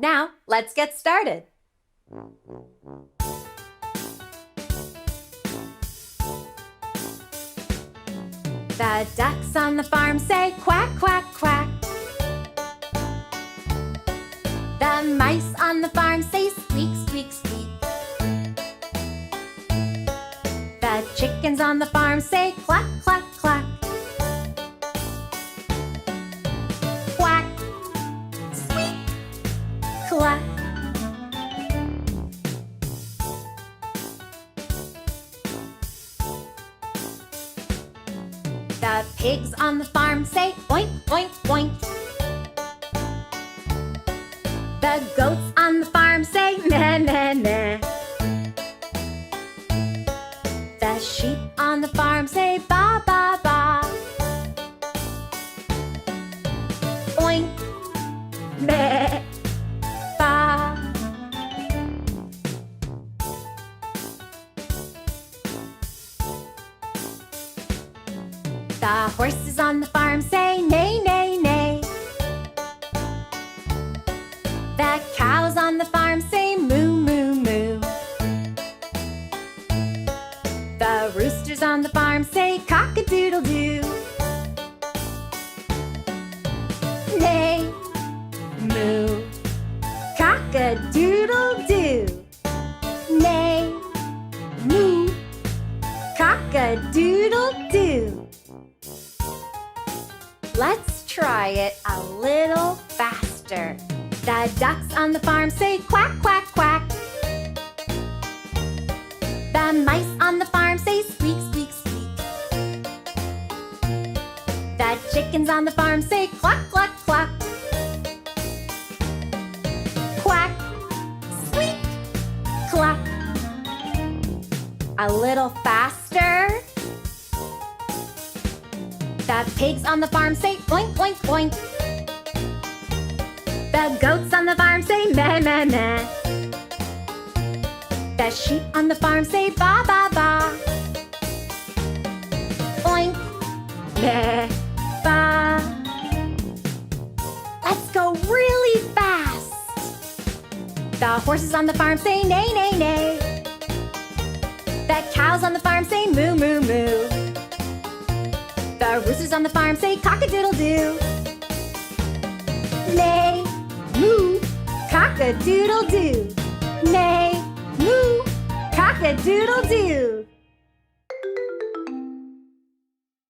Now, let's get started. The ducks on the farm say quack, quack, quack. The mice on the farm say squeak, squeak, squeak. The chickens on the farm say cluck, cluck, cluck. Quack, squeak, cluck. The pigs on the farm say oink, oink, oink. The goats on the farm say meh, meh, meh. The sheep on the farm say ba, ba, ba. Oink, meh, ba. The horses on the farm say neigh, neigh, neigh. The cows on the farm say moo, moo, moo. The roosters on the farm say cock-a-doodle-doo. Neigh, moo, cock-a-doodle-doo. Neigh, moo, cock-a-doodle-doo. Let's try it a little faster. The ducks on the farm say quack, quack, quack. The mice on the farm say squeak, squeak, squeak. The chickens on the farm say cluck, cluck, cluck. Quack, squeak, cluck. A little faster. The pigs on the farm say oink, oink, oink. The goats on the farm say meh, meh, meh. The sheep on the farm say ba, ba, ba. Oink, meh, ba. Let's go really fast. The horses on the farm say neigh, neigh, neigh. The cows on the farm say moo, moo, moo. The roosters on the farm say cock-a-doodle-doo. Neigh, moo, cock-a-doodle-doo. Neigh, moo, cock-a-doodle-doo.